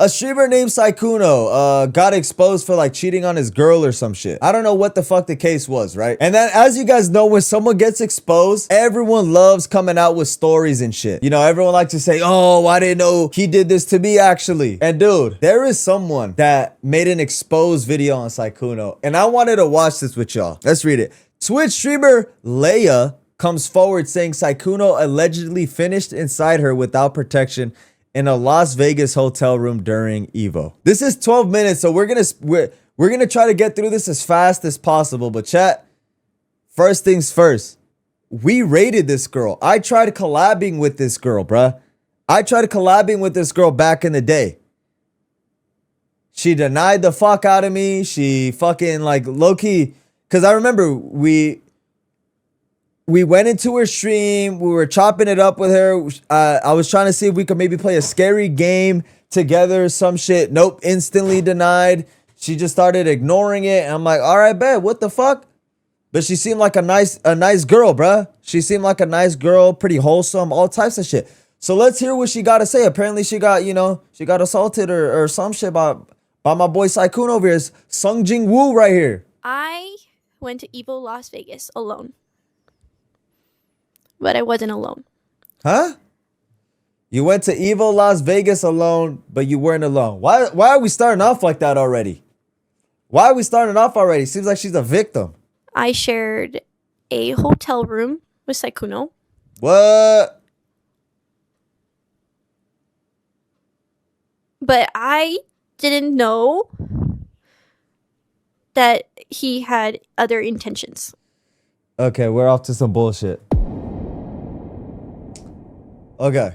A streamer named Sykkuno got exposed for like cheating on his girl or some shit. I don't know what the fuck the case was, right? And then as you guys know, when someone gets exposed, everyone loves coming out with stories and shit. You know, everyone likes to say, oh, I didn't know he did this to me actually. And dude, there is someone that made an exposed video on Sykkuno, and I wanted to watch this with y'all. Let's read it. Twitch streamer Leia comes forward saying Sykkuno allegedly finished inside her without protection in a Las Vegas hotel room during Evo. This is 12 minutes, so we're gonna try to get through this as fast as possible. But chat, first things first, we rated this girl. I tried collabing with this girl, bruh. I tried collabing with this girl back in the day. She denied the fuck out of me. She fucking like low-key, because I remember we went into her stream. We were chopping it up with her. I was trying to see if we could maybe play a scary game together, some shit. Nope, instantly denied. She just started ignoring it. And I'm like, all right, bet, what the fuck? But she seemed like a nice girl, bruh. She seemed like a nice girl, pretty wholesome, all types of shit. So let's hear what she got to say. Apparently she got, you know, she got assaulted or some shit by my boy Sykkuno over here. It's Sung Jing Woo right here. I went to Evo Las Vegas alone. But I wasn't alone. Huh? You went to Evo Las Vegas alone, but you weren't alone. Why are we starting off like that already? Why are we starting off already? Seems like she's a victim. I shared a hotel room with Sykkuno. What? But I didn't know that he had other intentions. Okay, we're off to some bullshit. Okay.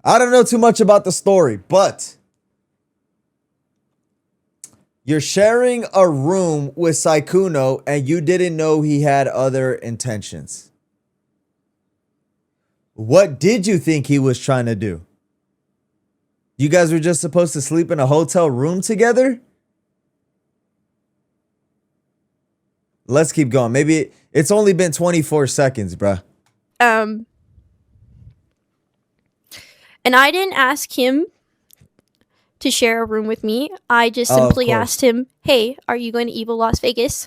I don't know too much about the story, but you're sharing a room with Sykkuno and you didn't know he had other intentions. What did you think he was trying to do? You guys were just supposed to sleep in a hotel room together? Let's keep going. Maybe it's only been 24 seconds, bruh. And I didn't ask him to share a room with me. I just simply asked him, hey, are you going to Evo Las Vegas?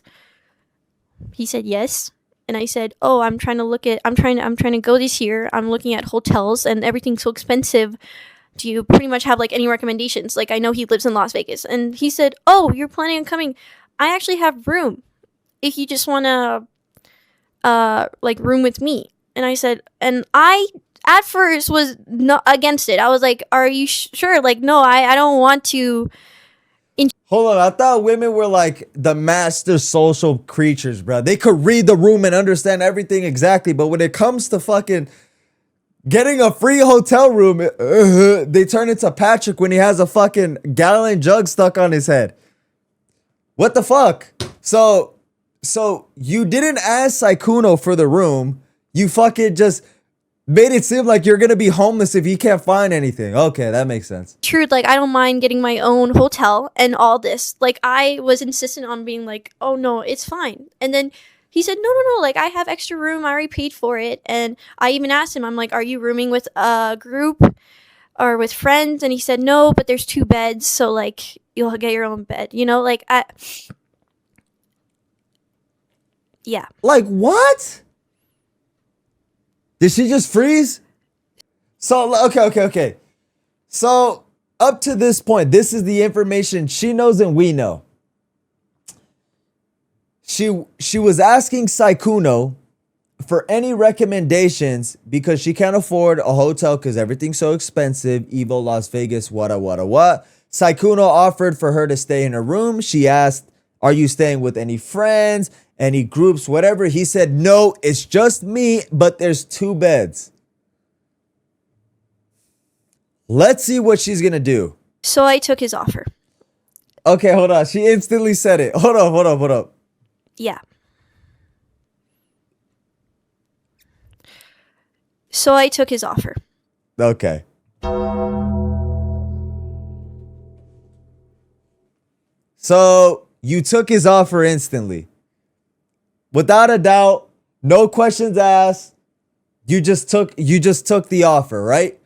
He said yes. And I said, oh, I'm trying to go this year. I'm looking at hotels and everything's so expensive. Do you pretty much have like any recommendations? Like, I know he lives in Las Vegas. And he said, oh, you're planning on coming. I actually have room if you just want to like room with me. And I said, and I at first was not against it. I was like, are you sure? Like, no, I don't want to. Hold on. I thought women were like the master social creatures, bro. They could read the room and understand everything exactly. But when it comes to fucking getting a free hotel room, they turn into Patrick when he has a fucking gallon jug stuck on his head. What the fuck? So you didn't ask Sykkuno for the room. You fucking just made it seem like you're gonna be homeless if you can't find anything. Okay, that makes sense. Truth, like, I don't mind getting my own hotel and all this. Like, I was insistent on being like, oh no, it's fine. And then he said, no, like, I have extra room. I already paid for it. And I even asked him, I'm like, are you rooming with a group or with friends? And he said, no, but there's 2 beds. So, like, you'll get your own bed. You know, like, yeah. Like, what? Did she just freeze? So, okay. So, up to this point, this is the information she knows and we know. She was asking Sykkuno for any recommendations because she can't afford a hotel because everything's so expensive. Evo Las Vegas, what. Sykkuno offered for her to stay in her room. She asked, are you staying with any friends? Any groups, whatever. He said, no, it's just me, but there's 2 beds. Let's see what she's going to do. So I took his offer. Okay, hold on. She instantly said it. Hold up. Yeah. So I took his offer. Okay. So you took his offer instantly. Without a doubt, no questions asked. You just took the offer, right?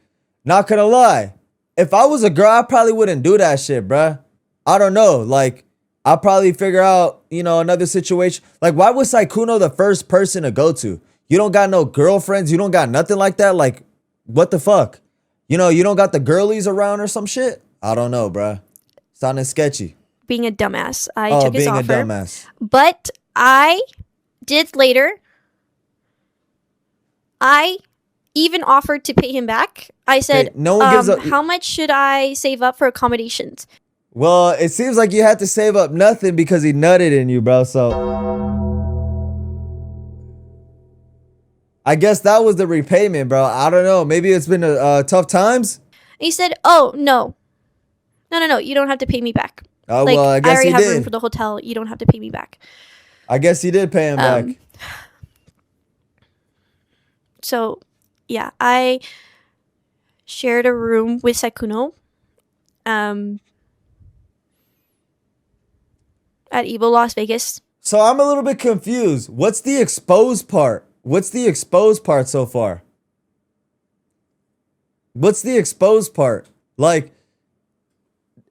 Not gonna lie. if I was a girl, I probably wouldn't do that shit, bruh. I don't know. Like, I'll probably figure out, you know, another situation. Like, why was Sykkuno the first person to go to? You don't got no girlfriends. You don't got nothing like that. Like, what the fuck? You know, you don't got the girlies around or some shit? I don't know, bruh. Sounding sketchy. Being a dumbass. I took his offer. Being a dumbass. But I did later. I even offered to pay him back. I said, Hey, no one gives up. How much should I save up for accommodations? Well, it seems like you had to save up nothing because he nutted in you, bro. So I guess that was the repayment, bro. I don't know. Maybe it's been tough times. And he said, oh, no. No. You don't have to pay me back. Oh, like, well, I guess already he have did. room for the hotel. You don't have to pay me back. I guess he did pay him back. So, yeah, I shared a room with Sykkuno at Evil Las Vegas. So I'm a little bit confused. What's the exposed part? What's the exposed part so far? What's the exposed part? Like,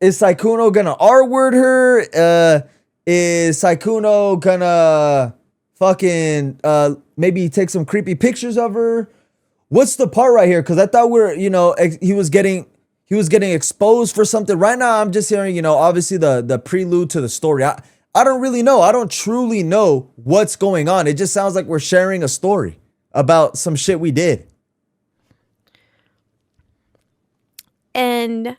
is Sykkuno gonna R-word her? Is Sykkuno gonna fucking maybe take some creepy pictures of her? What's the part right here? Because I thought he was getting exposed for something. Right now, I'm just hearing, obviously the prelude to the story. I don't really know. I don't truly know what's going on. It just sounds like we're sharing a story about some shit we did. And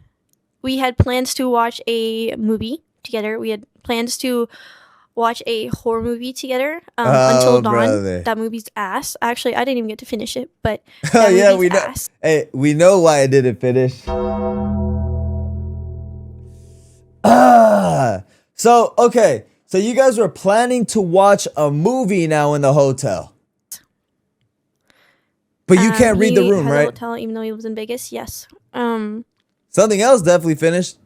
we had plans to watch a movie together. We had plans to watch a horror movie together Until Dawn. Brother. That movie's ass. Actually, I didn't even get to finish it, but yeah, we know. Ass. Hey, we know why I didn't finish. So, okay. So you guys were planning to watch a movie now in the hotel. But you can't read the room, right? The hotel, even though he was in Vegas, yes. Something else definitely finished.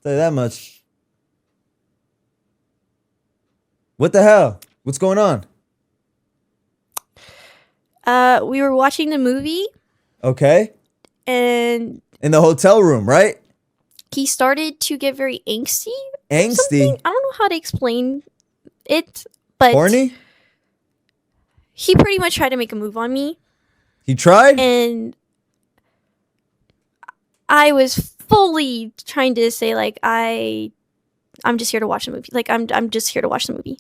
Tell you that much. What the hell? What's going on? We were watching the movie. Okay. And in the hotel room, right? He started to get very angsty. Angsty? I don't know how to explain it, but horny? He pretty much tried to make a move on me. He tried? And I was fully trying to say, like, I'm just here to watch the movie. Like, I'm just here to watch the movie.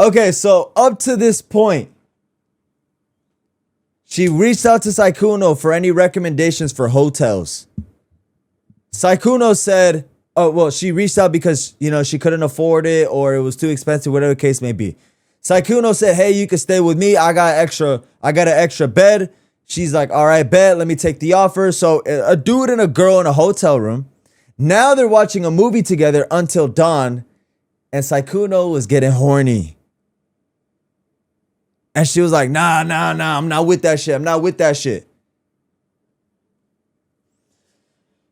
Okay, so up to this point, she reached out to Sykkuno for any recommendations for hotels. Sykkuno said, she reached out because, she couldn't afford it or it was too expensive, whatever the case may be. Sykkuno said, hey, you can stay with me. I got an extra bed. She's like, all right, bet. Let me take the offer. So a dude and a girl in a hotel room. Now they're watching a movie together until dawn. And Sykkuno was getting horny. And she was like, nah, I'm not with that shit.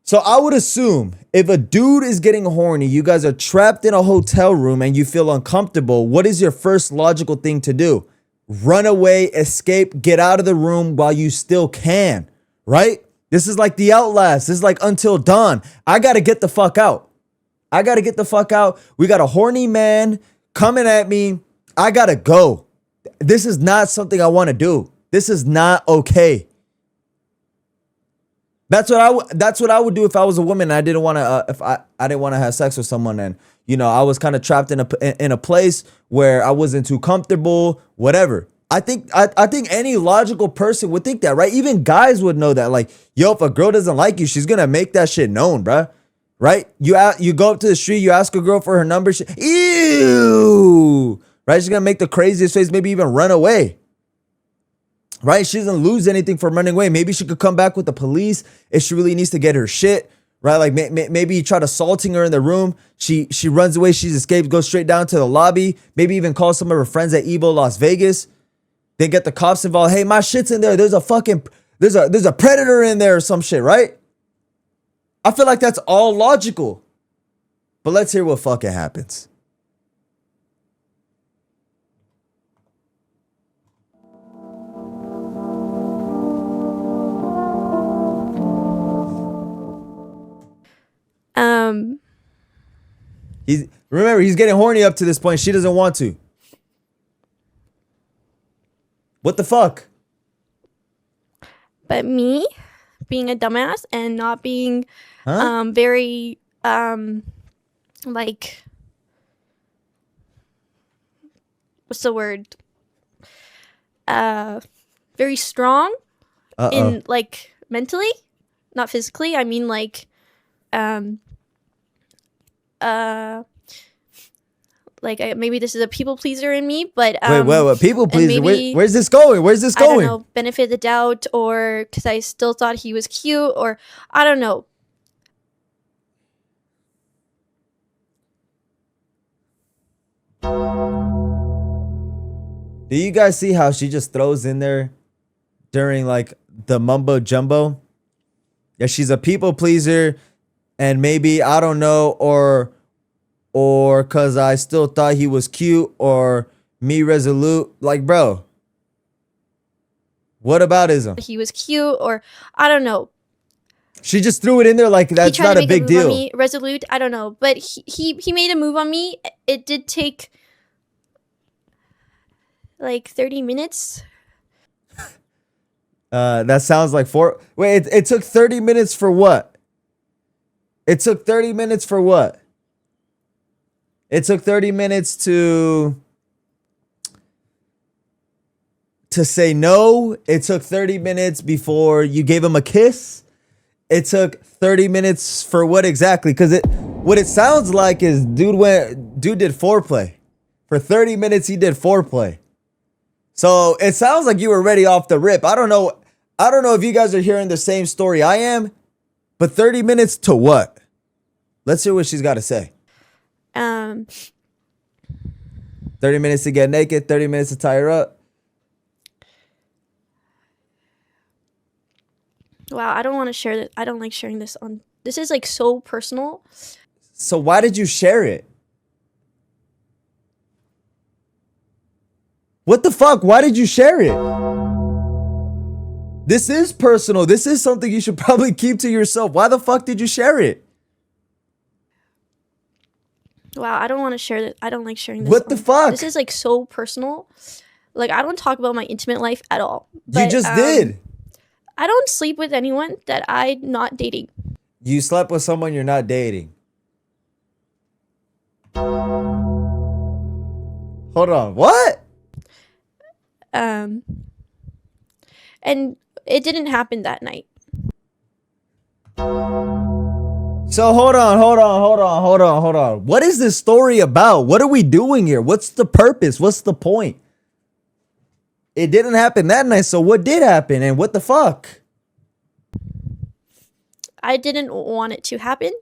So I would assume if a dude is getting horny, you guys are trapped in a hotel room and you feel uncomfortable, what is your first logical thing to do? Run away, escape, get out of the room while you still can, right? This is like The Outlast. This is like Until Dawn. I got to get the fuck out. We got a horny man coming at me. I got to go. This is not something I want to do. This is not okay. That's what I would do if I was a woman and I didn't want to if I didn't want to have sex with someone and I was kind of trapped in a place where I wasn't too comfortable, whatever. I think any logical person would think that, right? Even guys would know that. Like, yo, if a girl doesn't like you, she's gonna make that shit known, bruh. Right? You go up to the street, you ask a girl for her number, ew, right? She's gonna make the craziest face, maybe even run away. Right? She doesn't lose anything from running away. Maybe she could come back with the police if she really needs to get her shit. Right? Like maybe he tried assaulting her in the room. She runs away. She's escaped, goes straight down to the lobby. Maybe even calls some of her friends at Evo Las Vegas. They get the cops involved. Hey, my shit's in there. There's a predator in there or some shit, right? I feel like that's all logical. But let's hear what fucking happens. Remember, he's getting horny up to this point. She doesn't want to. What the fuck? But me being a dumbass and not being very like, what's the word? Very strong in like mentally, not physically. I mean like maybe this is a people pleaser in me, but wait, people pleaser? Where's this going? Where's this going? I don't know, benefit of the doubt, or because I still thought he was cute, or I don't know. Do you guys see how she just throws in there during like the mumbo jumbo? Yeah, she's a people pleaser, and maybe, I don't know, or cause I still thought he was cute, or me resolute. Like, bro, what aboutism? He was cute, or I don't know. She just threw it in there like that's not a big deal. Me, resolute, I don't know, but he made a move on me. It did take like 30 minutes. That sounds like wait, it took 30 minutes for what? It took 30 minutes for what? It took 30 minutes to say no. It took 30 minutes before you gave him a kiss. It took 30 minutes for what exactly? Because what it sounds like is dude did foreplay. For 30 minutes he did foreplay. So it sounds like you were ready off the rip. I don't know if you guys are hearing the same story I am, but 30 minutes to what? Let's hear what she's got to say. 30 minutes to get naked, 30 minutes to tie her up. Wow, I don't want to share that. I don't like sharing this on. This is like so personal. So why did you share it? What the fuck? Why did you share it? This is personal. This is something you should probably keep to yourself. Why the fuck did you share it? Wow, I don't want to share that. I don't like sharing this. What the fuck? This is like so personal. Like, I don't talk about my intimate life at all. But, you just did. I don't sleep with anyone that I'm not dating. You slept with someone you're not dating. Hold on. What? And it didn't happen that night. So hold on. What is this story about? What are we doing here? What's the purpose? What's the point? It didn't happen that night, so what did happen and what the fuck? I didn't want it to happen.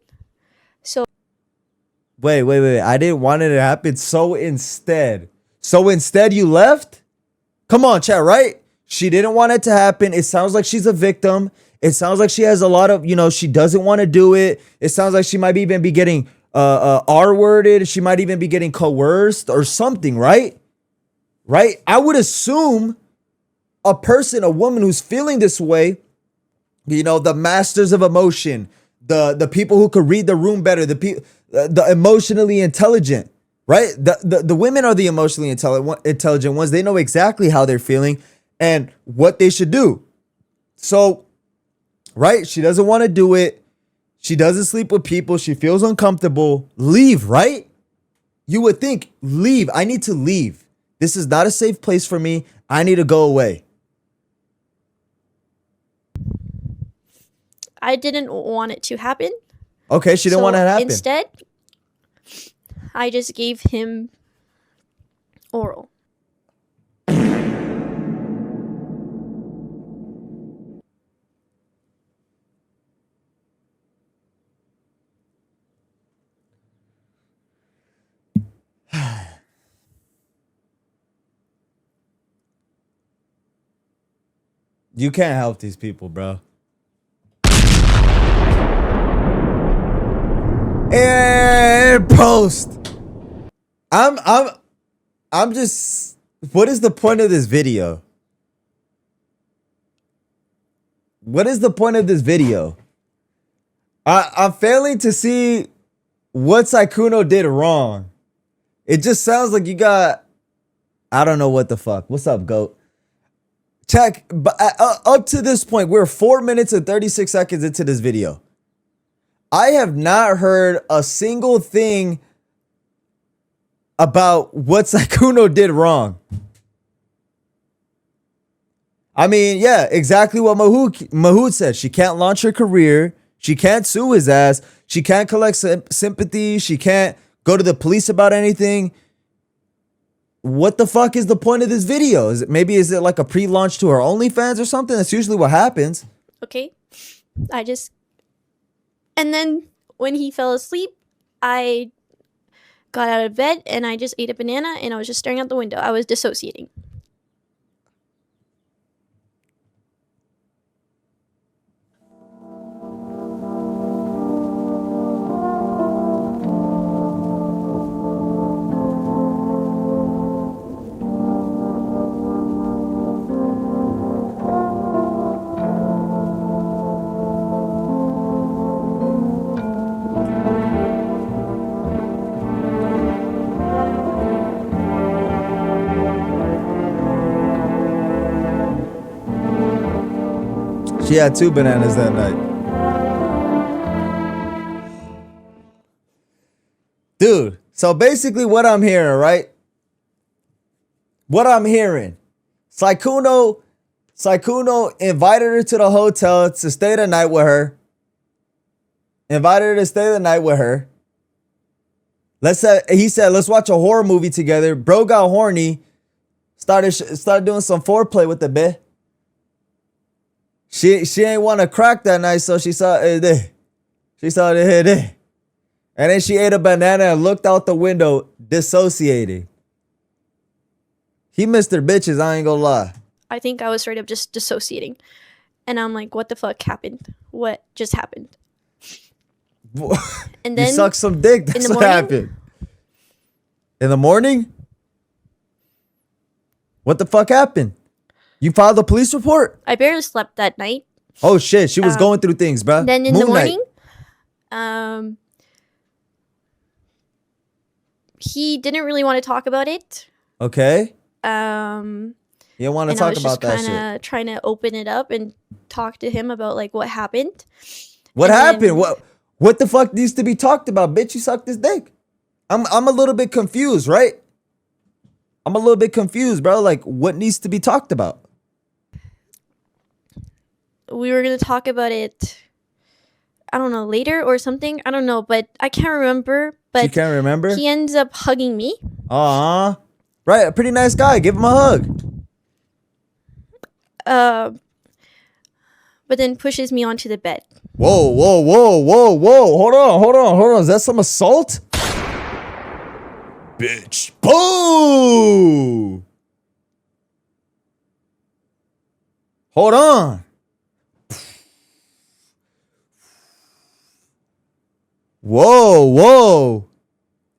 So Wait. I didn't want it to happen, so instead you left? Come on, chat, right? She didn't want it to happen. It sounds like she's a victim. It sounds like she has a lot of, she doesn't want to do it. It sounds like she might even be getting R-worded. She might even be getting coerced or something, right? Right? I would assume a woman who's feeling this way, the masters of emotion, the people who could read the room better, the emotionally intelligent, right? The women are the emotionally intelligent ones. They know exactly how they're feeling and what they should do. So, right? She doesn't want to do it. She doesn't sleep with people. She feels uncomfortable. Leave, right? You would think, leave. I need to leave. This is not a safe place for me. I need to go away. I didn't want it to happen. Okay, she didn't want it to happen. Instead, I just gave him oral. You can't help these people, bro. And post. I'm just, what is the point of this video? What is the point of this video? I'm failing to see what Sykkuno did wrong. It just sounds like you got, I don't know what the fuck. What's up, GOAT? Check, but up to this point, we're 4 minutes and 36 seconds into this video. I have not heard a single thing about what Sykkuno did wrong. I mean, yeah, exactly what Mahood said. She can't launch her career. She can't sue his ass. She can't collect sympathy. She can't go to the police about anything. What the fuck is the point of this video? Is it like a pre-launch to her OnlyFans or something? That's usually what happens. Okay. And then when he fell asleep, I got out of bed and I just ate a banana and I was just staring out the window. I was dissociating. She had 2 bananas that night. Dude, so basically what I'm hearing, right? What I'm hearing, Sykkuno invited her to the hotel to stay the night with her. He said, let's watch a horror movie together. Bro got horny. Started doing some foreplay with the bitch. She ain't want to crack that night, so she saw it there. She saw it there. And then she ate a banana and looked out the window, dissociating. He missed her bitches, I ain't gonna lie. I think I was straight up just dissociating. And I'm like, what the fuck happened? What just happened? And then you sucked some dick, that's what happened. In the morning? What the fuck happened? You filed a police report? I barely slept that night. Oh shit, she was going through things, bro. Then in the morning, he didn't really want to talk about it. Okay. You don't want to talk about that shit. I was just kind of trying to open it up and talk to him about like what happened. What happened? What the fuck needs to be talked about? Bitch, you sucked his dick. I'm a little bit confused, right? I'm a little bit confused, bro. Like, what needs to be talked about? We were going to talk about it, I don't know, later or something. I don't know, but I can't remember. But you can't remember? He ends up hugging me. Right, a pretty nice guy. Give him a hug. But then pushes me onto the bed. Whoa. Hold on. Is that some assault? Bitch. Boo! Hold on. Whoa.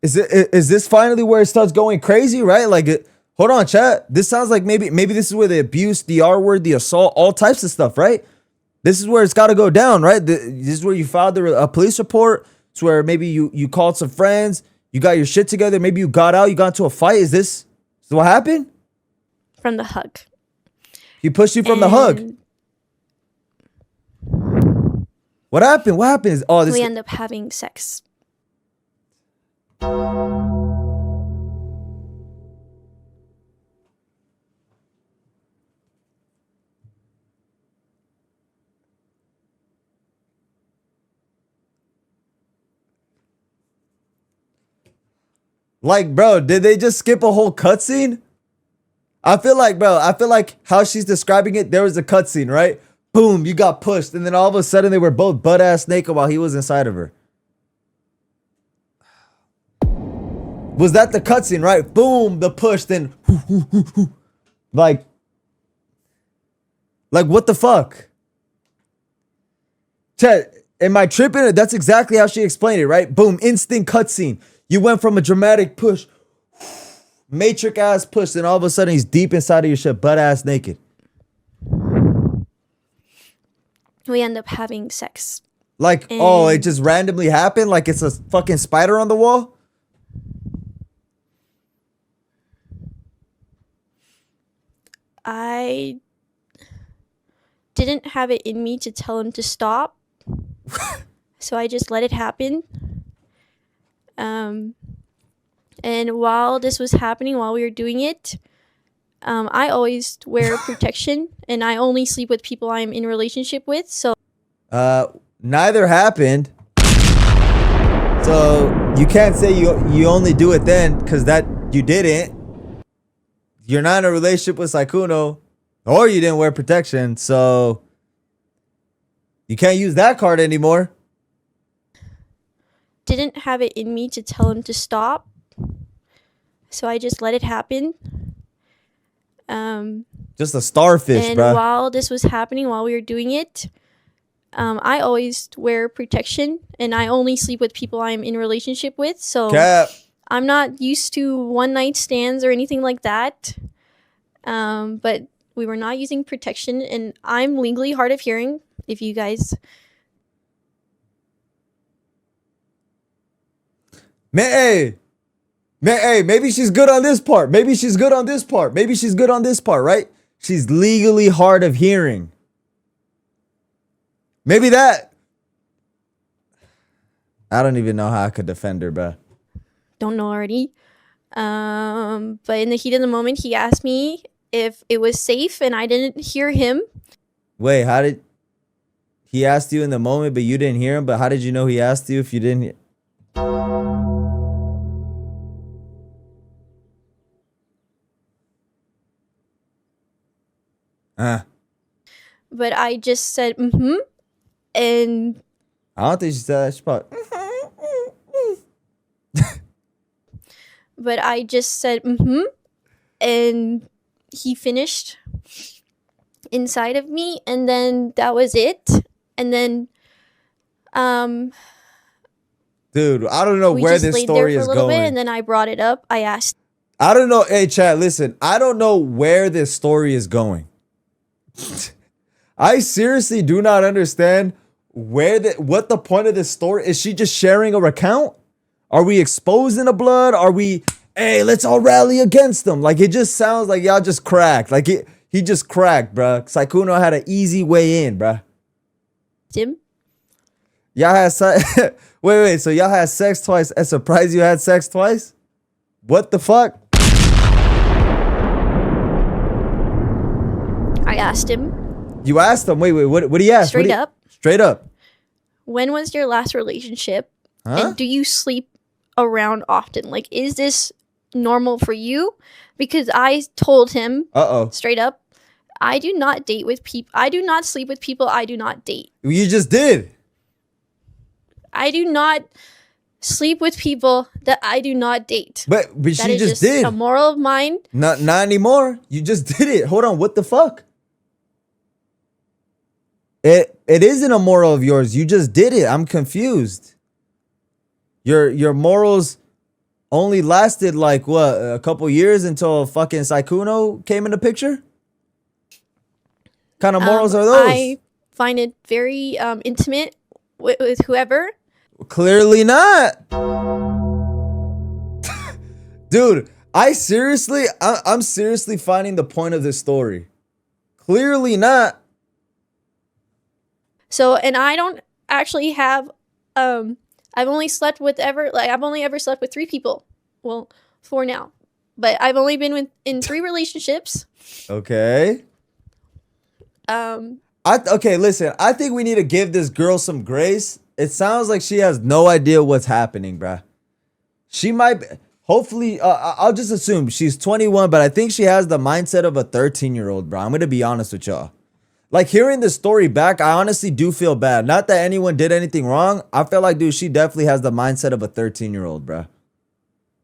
Is this finally where it starts going crazy, right? Like, hold on, chat. This sounds like maybe this is where the abuse, the R word, the assault, all types of stuff, right? This is where it's got to go down, right? This is where you filed a police report. It's where maybe you called some friends, you got your shit together, maybe you got out, you got into a fight. Is this what happened? From the hug. He pushed you from the hug. What happened? We end up having sex. Like, bro, did they just skip a whole cutscene? I feel like how she's describing it, there was a cutscene, right? Boom, you got pushed, and then all of a sudden they were both butt-ass naked while he was inside of her. Was that the cutscene, right? Boom, the push, then like what the fuck? Chat, am I tripping? That's exactly how she explained it, right? Boom, instant cutscene. You went from a dramatic push, matrix ass push, and all of a sudden he's deep inside of your shit, butt-ass naked. We end up having sex. Like, oh, it And just randomly happened? Like it's a fucking spider on the wall? I didn't have it in me to tell him to stop. So I just let it happen. And while this was happening, while we were doing it, I always wear protection, and I only sleep with people I'm in a relationship with. So Neither happened. So you can't say you only do it then, because that you didn't. You're not in a relationship with Sykkuno, or you didn't wear protection, so you can't use that card anymore. didn't have it in me to tell him to stop. So I just let it happen. Just a starfish, And bruh. while this was happening, while we were doing it, I always wear protection, and I only sleep with people I'm in a relationship with. So Cap. I'm not used to one night stands or anything like that. But we were not using protection, and I'm legally hard of hearing. If you guys, Man, hey, maybe she's good on this part. Maybe she's good on this part. Maybe she's good on this part, right? She's legally hard of hearing. Maybe that. I don't even know how I could defend her, bruh. don't know already. But in the heat of the moment, he asked me if it was safe, and I didn't hear him. Wait, how did he asked you in the moment, but you didn't hear him? But how did you know he asked you if you didn't hear? But I just said, mm-hmm. And I don't think she said that. She probably. but I just said, mm-hmm. And he finished inside of me, and then that was it. And then Dude, I don't know we where just this laid there story for a is little going. bit, and then I brought it up. I asked, I don't know. Hey, chat, listen. I don't know where this story is going. I seriously do not understand what the point of this story is. She just sharing a recount? Are we exposing the blood? Are we, hey, let's all rally against them? Like, it just sounds like y'all just cracked. Like, he just cracked, bruh. Sykkuno had an easy way in, bruh. Tim. Y'all had wait. So y'all had sex twice. I'm surprised you had sex twice. What the fuck? I asked him. You asked him. Wait. What did he ask? Straight up. Straight up. When was your last relationship? Huh? And do you sleep around often? Like, is this normal for you? Because I told him straight up, I do not date with people. I do not sleep with people I do not date. You just did. I do not sleep with people that I do not date. But That she is just did. a moral of mine. Not anymore. You just did it. Hold on. What the fuck? It isn't a moral of yours. You just did it. I'm confused. Your morals only lasted like what, a couple years until fucking Sykkuno came in the picture? Kind of morals are those? I find it very intimate with whoever. Clearly not. Dude, I'm seriously finding the point of this story. Clearly not. So, and I don't actually have, I've only ever slept with 3 people. Well, 4 now. But I've only been in 3 relationships. Okay. Okay, listen. I think we need to give this girl some grace. It sounds like she has no idea what's happening, bruh. She might be, hopefully, I'll just assume she's 21, but I think she has the mindset of a 13-year-old, bro. I'm going to be honest with y'all. Like, hearing the story back, I honestly do feel bad. Not that anyone did anything wrong. I feel like, dude, she definitely has the mindset of a 13-year-old, bro.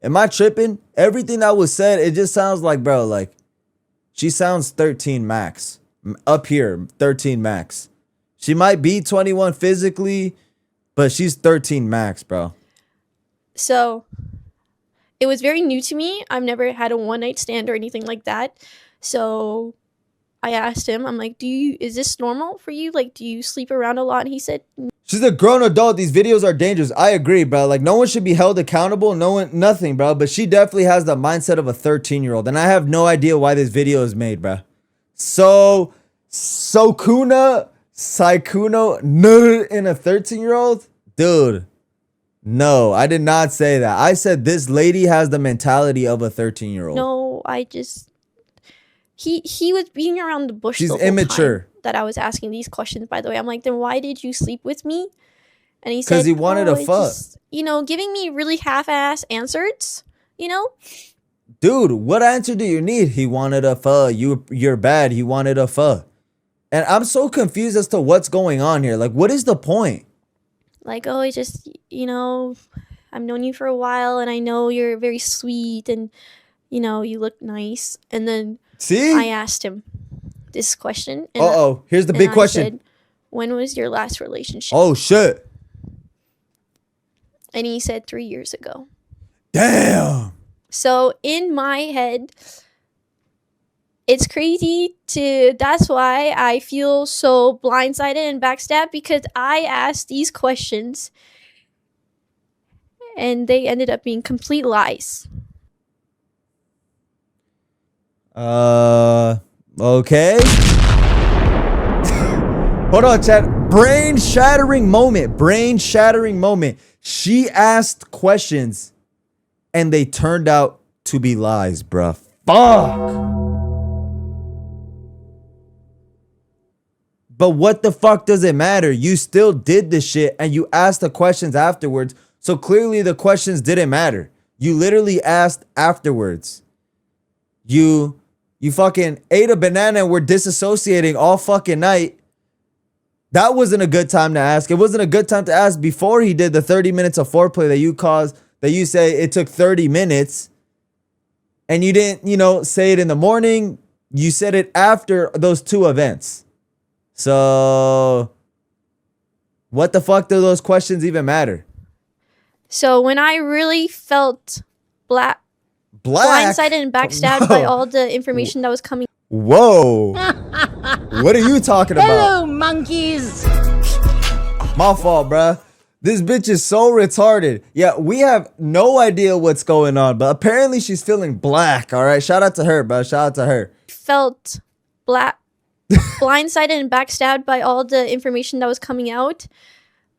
Am I tripping? Everything that was said, it just sounds like, bro, like, she sounds 13 max. Up here, 13 max. She might be 21 physically, but she's 13 max, bro. So, it was very new to me. I've never had a one-night stand or anything like that. So, I asked him, I'm like, is this normal for you? Like, do you sleep around a lot? And he said, She's a grown adult. These videos are dangerous. I agree, bro. Like, no one should be held accountable. No one, nothing, bro. But she definitely has the mindset of a 13-year-old. And I have no idea why this video is made, bro. So, Sykkuno, in a 13-year-old? Dude, no, I did not say that. I said this lady has the mentality of a 13-year-old. No, I just... He was being around the bush. She's the whole immature. Time that I was asking these questions, by the way. I'm like, then why did you sleep with me? And he said, because he wanted a fuck. Just, you know, giving me really half-ass answers, you know? Dude, what answer do you need? He wanted a fuck. You're bad. He wanted a fuck. And I'm so confused as to what's going on here. Like, what is the point? Like, oh, it's just, you know, I've known you for a while and I know you're very sweet and, you know, you look nice. And then see, I asked him this question. Uh-oh, here's the big question. Said, when was your last relationship? Oh, shit. And he said 3 years ago. Damn. So in my head, it's crazy that's why I feel so blindsided and backstabbed, because I asked these questions and they ended up being complete lies. Okay. Hold on, chat. Brain shattering moment. She asked questions and they turned out to be lies, bruh. Fuck. But what the fuck does it matter? You still did the shit and you asked the questions afterwards. So clearly the questions didn't matter. You literally asked afterwards. You fucking ate a banana and were disassociating all fucking night. That wasn't a good time to ask. It wasn't a good time to ask before he did the 30 minutes of foreplay that you say it took 30 minutes. And you didn't, you know, say it in the morning. You said it after those two events. So, what the fuck do those questions even matter? So when I really felt blindsided and backstabbed by all the information that was coming. Whoa. What are you talking about? Hello, monkeys. My fault, bruh. This bitch is so retarded. Yeah, we have no idea what's going on, but apparently she's feeling black, all right? Shout out to her, bro. Shout out to her. Felt blindsided and backstabbed by all the information that was coming out.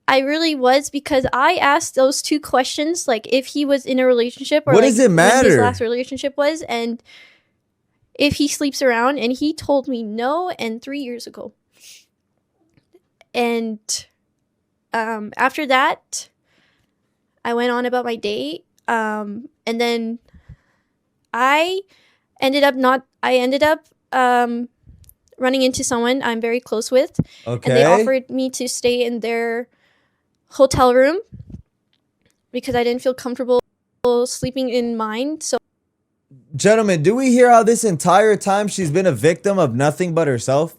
I really was, because I asked those two questions, like if he was in a relationship or what like does it matter? When his last relationship was, and if he sleeps around, and he told me no, and 3 years ago. And after that, I went on about my day, and then I ended up running into someone I'm very close with. Okay. And they offered me to stay in their hotel room because I didn't feel comfortable sleeping in mine. So, gentlemen, do we hear how this entire time she's been a victim of nothing but herself?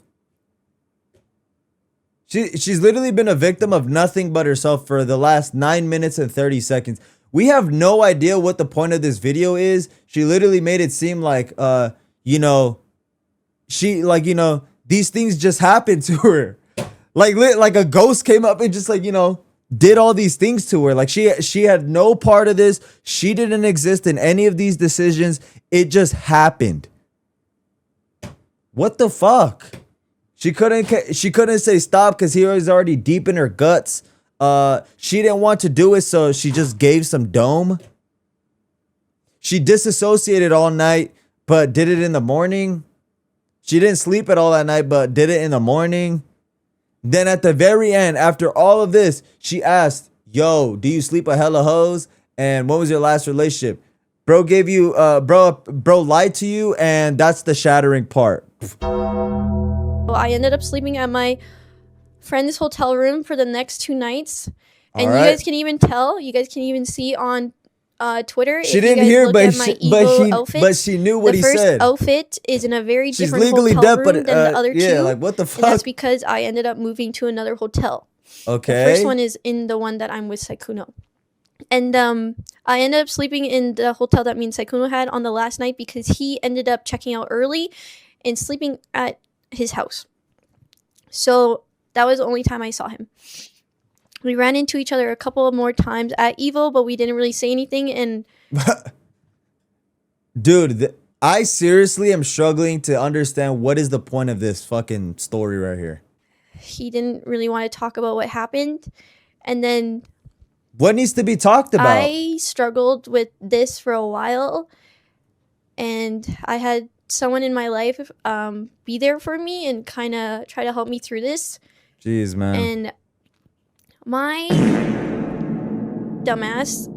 She's literally been a victim of nothing but herself for the last 9 minutes and 30 seconds. We have no idea what the point of this video is. She literally made it seem like, you know, these things just happened to her. Like a ghost came up and just, like, you know, did all these things to her. Like she had no part of this. She didn't exist in any of these decisions. It just happened. What the fuck? She couldn't say stop because he was already deep in her guts. She didn't want to do it, so she just gave some dome. She disassociated all night, but did it in the morning. She didn't sleep at all that night, but did it in the morning. Then at the very end, after all of this, she asked, yo, do you sleep with hella hoes? And what was your last relationship? Bro gave you, bro lied to you, and that's the shattering part. well, I ended up sleeping at my friend's hotel room for the next 2 nights. And All you right. guys can even tell, you guys can even see on Twitter. She if didn't you guys hear, look but at my but she knew what he said. The first outfit is in a very She's different legally hotel deaf, room but than the other two. yeah, like what the And that's fuck? because I ended up moving to another hotel. Okay. The first one is in the one that I'm with Sykkuno. And I ended up sleeping in the hotel that me and Sykkuno had on the last night because he ended up checking out early and sleeping at his house. So that was the only time I saw him. We ran into each other a couple of more times at Evo, but we didn't really say anything. And dude, I seriously am struggling to understand what is the point of this fucking story right here. He didn't really want to talk about what happened. And then what needs to be talked about? I struggled with this for a while, and I had someone in my life be there for me and kind of try to help me through this. Jeez, man. And my dumbass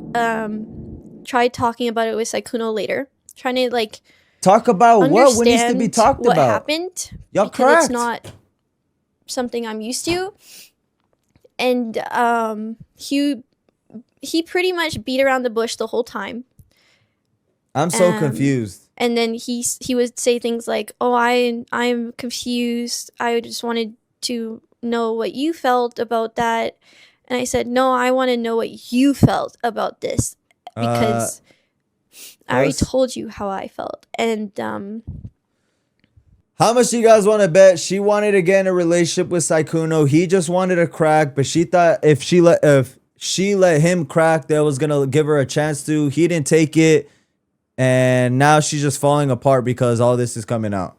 tried talking about it with Sykkuno later, trying to like talk about what needs to be talked what about. What happened? Y'all because cracked. It's not something I'm used to. And he pretty much beat around the bush the whole time. I'm so confused. And then he would say things like, "Oh, I'm confused. I just wanted to know what you felt about that." And I said, "No, I want to know what you felt about this, because I already told you how I felt." And how much do you guys want to bet she wanted to get in a relationship with Sykkuno? He just wanted to crack, but she thought if she let him crack, that was gonna give her a chance to. He didn't take it, and now she's just falling apart because all this is coming out.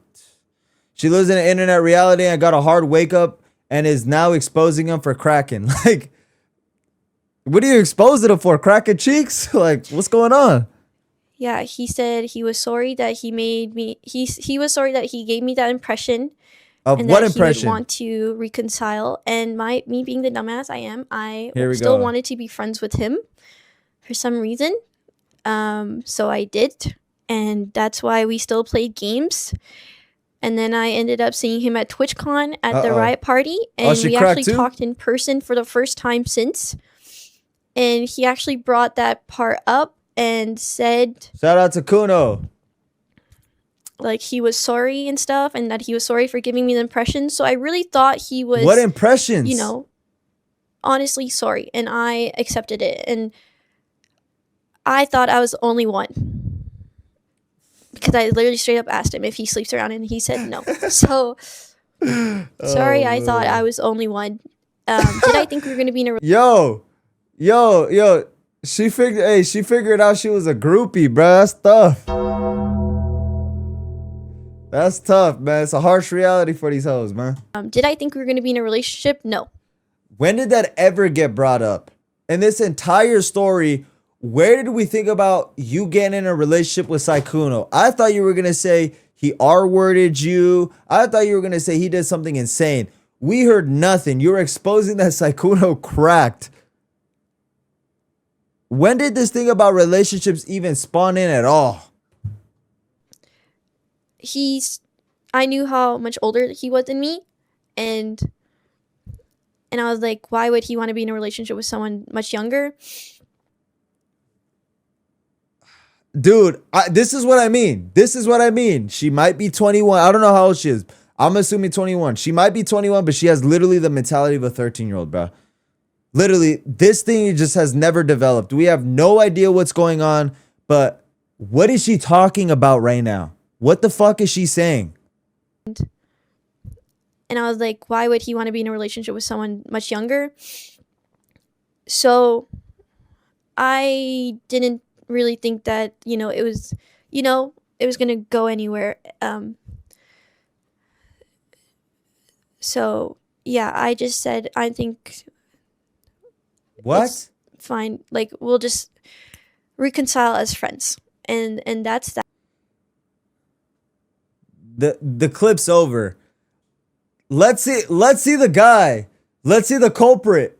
She lives in an internet reality and got a hard wake up and is now exposing him for cracking. Like, what are you exposing him for? Cracking cheeks? Like, what's going on? Yeah, he said he was sorry that he made me. He was sorry that he gave me that impression. Of and what that impression? He would want to reconcile. And me being the dumbass I am, I still wanted to be friends with him for some reason. So I did, and that's why we still played games. And then I ended up seeing him at TwitchCon at the Riot Party, and we actually talked in person for the first time since. And he actually brought that part up and said, shout out to Kuno, like he was sorry and stuff, and that he was sorry for giving me the impression. So I really thought he was, what impressions? You know, honestly sorry, and I accepted it. And I thought I was the only one, because I literally straight up asked him if he sleeps around, and he said no. So sorry, I thought I was the only one. Did I think we were gonna be in a yo? She figured out she was a groupie, bruh. That's tough. That's tough, man. It's a harsh reality for these hoes, man. Did I think we were gonna be in a relationship? No. When did that ever get brought up? In this entire story, where did we think about you getting in a relationship with Sykkuno? I thought you were gonna say he R-worded you. I thought you were gonna say he did something insane. We heard nothing. You were exposing that Sykkuno cracked. When did this thing about relationships even spawn in at all? I knew how much older he was than me, and I was like, why would he want to be in a relationship with someone much younger? Dude, this is what I mean. This is what I mean. She might be 21. I don't know how old she is. I'm assuming 21. She might be 21, but she has literally the mentality of a 13-year-old, bro. Literally, this thing just has never developed. We have no idea what's going on, but what is she talking about right now? What the fuck is she saying? And I was like, why would he want to be in a relationship with someone much younger? So I didn't really think that, it was going to go anywhere. So yeah, I just said, I think what? It's fine. Like, we'll just reconcile as friends. And that's that. The clip's over. Let's see the guy. Let's see the culprit.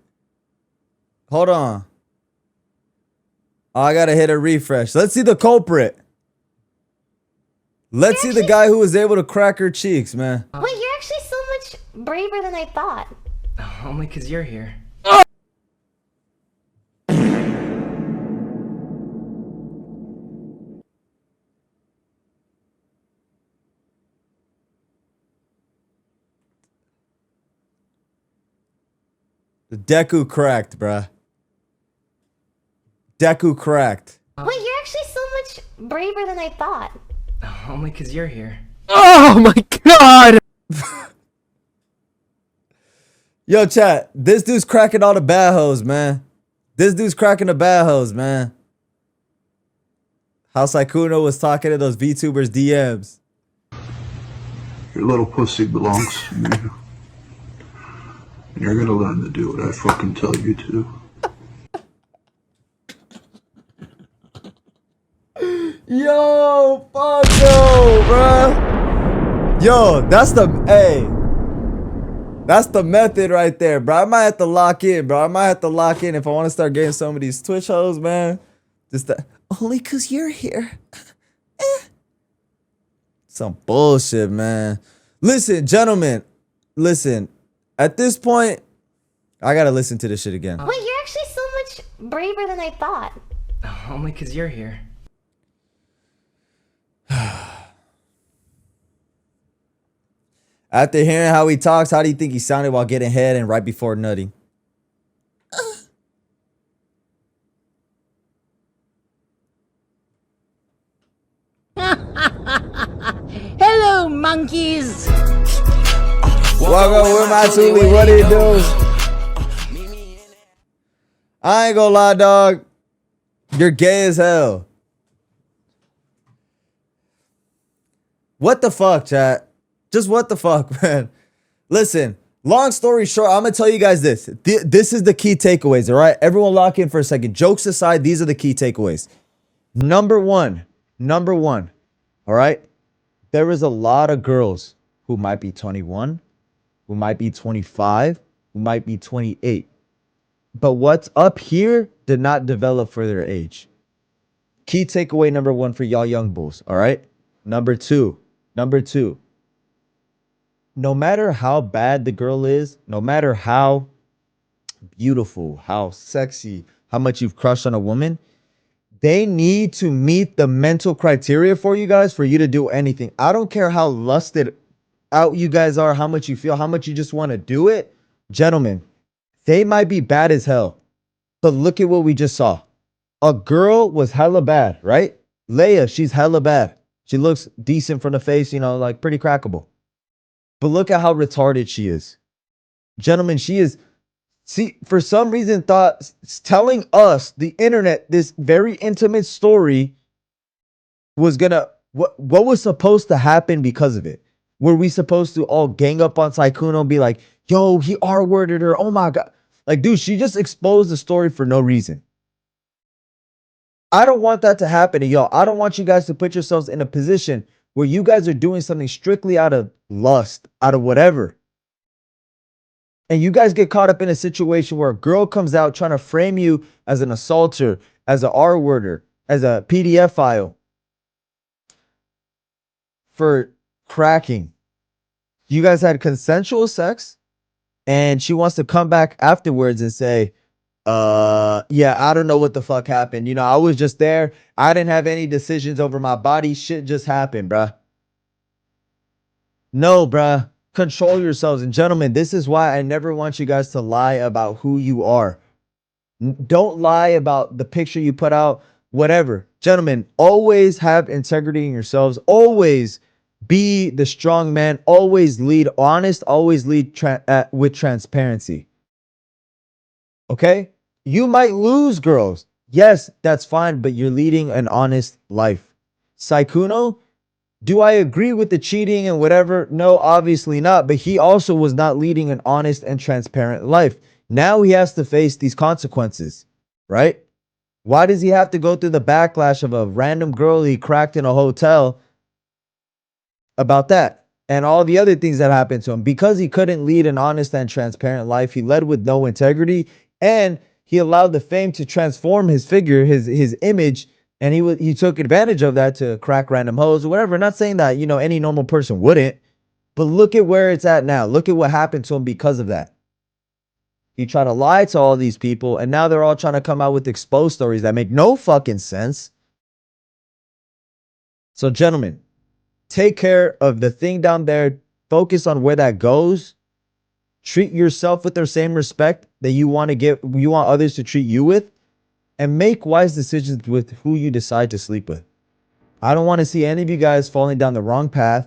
Hold on. Oh, I gotta hit a refresh. Let's see the culprit. Let's see the guy who was able to crack her cheeks, man. Wait, you're actually so much braver than I thought. Only because you're here. The Deku cracked, bruh. Deku cracked. Wait, you're actually so much braver than I thought. Only because you're here. Oh my god! Yo, chat. This dude's cracking all the bad hoes, man. This dude's cracking the bad hoes, man. How Sykkuno was talking to those VTubers DMs. Your little pussy belongs to me. And you're gonna learn to do what I fucking tell you to. Yo, fuck no, bruh. Yo, that's the, hey. That's the method right there, bro. I might have to lock in, bro. I might have to lock in if I want to start getting some of these Twitch hoes, man. Just that, only cause you're here. Some bullshit, man. Listen, gentlemen. Listen, at this point, I gotta listen to this shit again. Wait, you're actually so much braver than I thought. Only because you're here. After hearing how he talks, how do you think he sounded while getting head and right before nutting? Hello, monkeys! Welcome with my Tuli. What do you do? I ain't gonna lie, dog. You're gay as hell. What the fuck, chat? Just what the fuck, man? Listen, long story short, I'm gonna tell you guys this. This is the key takeaways, all right? Everyone lock in for a second. Jokes aside, these are the key takeaways. Number one, all right? There is a lot of girls who might be 21, who might be 25, who might be 28. But what's up here did not develop for their age. Key takeaway number one for y'all young bulls, all right? Number two. No matter how bad the girl is, no matter how beautiful, how sexy, how much you've crushed on a woman, they need to meet the mental criteria for you guys for you to do anything. I don't care how lusted out you guys are, how much you feel, how much you just want to do it. Gentlemen, they might be bad as hell, but look at what we just saw. A girl was hella bad, right? Leia, she's hella bad. She looks decent from the face, you know, like pretty crackable. But look at how retarded she is. Gentlemen, she is, see, for some reason thought telling us, the internet, this very intimate story was gonna, what was supposed to happen because of it? Were we supposed to all gang up on Sykkuno and be like, yo, he R-worded her, oh my God. Like, dude, she just exposed the story for no reason. I don't want that to happen to y'all. I don't want you guys to put yourselves in a position where you guys are doing something strictly out of lust, out of whatever. And you guys get caught up in a situation where a girl comes out trying to frame you as an assaulter, as an R-worder, as a PDF file for cracking. You guys had consensual sex, and she wants to come back afterwards and say, yeah, I don't know what the fuck happened. You know, I was just there. I didn't have any decisions over my body. Shit just happened, bruh. No, bruh. Control yourselves. And gentlemen, this is why I never want you guys to lie about who you are. Don't lie about the picture you put out, whatever. Gentlemen, always have integrity in yourselves. Always be the strong man. Always lead honest. Always lead with transparency. Okay? You might lose girls. Yes, that's fine, but you're leading an honest life. Sykkuno, do I agree with the cheating and whatever? No, obviously not. But he also was not leading an honest and transparent life. Now he has to face these consequences, right? Why does he have to go through the backlash of a random girl he cracked in a hotel about that? And all the other things that happened to him. Because he couldn't lead an honest and transparent life, he led with no integrity, and he allowed the fame to transform his figure, his image, and he took advantage of that to crack random hoes or whatever. Not saying that, you know, any normal person wouldn't, but look at where it's at now. Look at what happened to him because of that. He tried to lie to all these people, and now they're all trying to come out with exposed stories that make no fucking sense. So, gentlemen, take care of the thing down there. Focus on where that goes. Treat yourself with the same respect that you want others to treat you with, and make wise decisions with who you decide to sleep with. I don't want to see any of you guys falling down the wrong path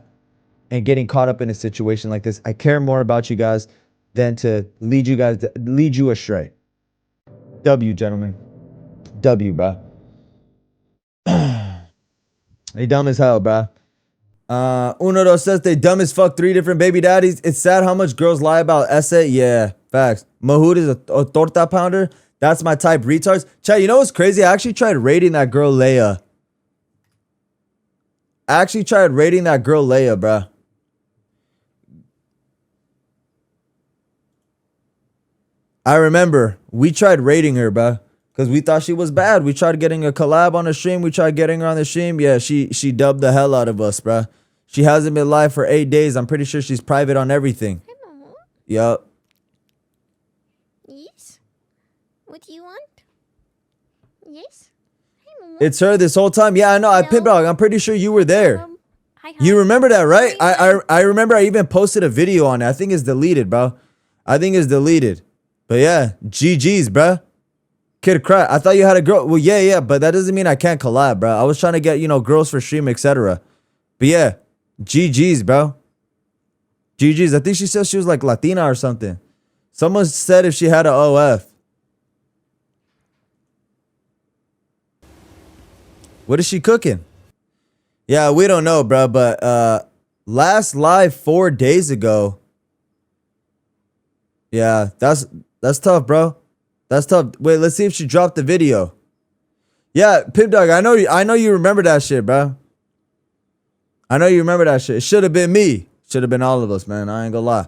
and getting caught up in a situation like this. I care more about you guys. than to lead you astray. W, gentlemen. W, bro. They dumb as hell, bro. Uno says they dumb as fuck. 3 different baby daddies. It's sad how much girls lie about Esse. Yeah, facts. Mahood is a torta pounder. That's my type, retards. Chat, you know what's crazy? I actually tried rating that girl Leia. Bruh. I remember we tried rating her, bruh, because we thought she was bad. We tried getting a collab on the stream. We tried getting her on the stream. Yeah, she dubbed the hell out of us, bruh. She hasn't been live for 8 days. I'm pretty sure she's private on everything. Yup. Yes? What do you want? Yes? It's her this whole time. Yeah, I know. I Pimp Dog. I'm pretty sure you were there. You remember that, right? I remember I even posted a video on it. I think it's deleted, bro. But yeah, GG's, bro. Kid cry. I thought you had a girl. Well, yeah, but that doesn't mean I can't collab, bro. I was trying to get, girls for stream, etc. But yeah, GG's, bro. GG's. I think she said she was like Latina or something. Someone said if she had an OF. What is she cooking? Yeah, we don't know, bro. But last live 4 days ago. Yeah, that's tough, bro. That's tough. Wait, let's see if she dropped the video. Yeah, Pimp Dog, I know you remember that shit, bro. I know you remember that shit. It should have been me. Should have been all of us, man. I ain't gonna lie.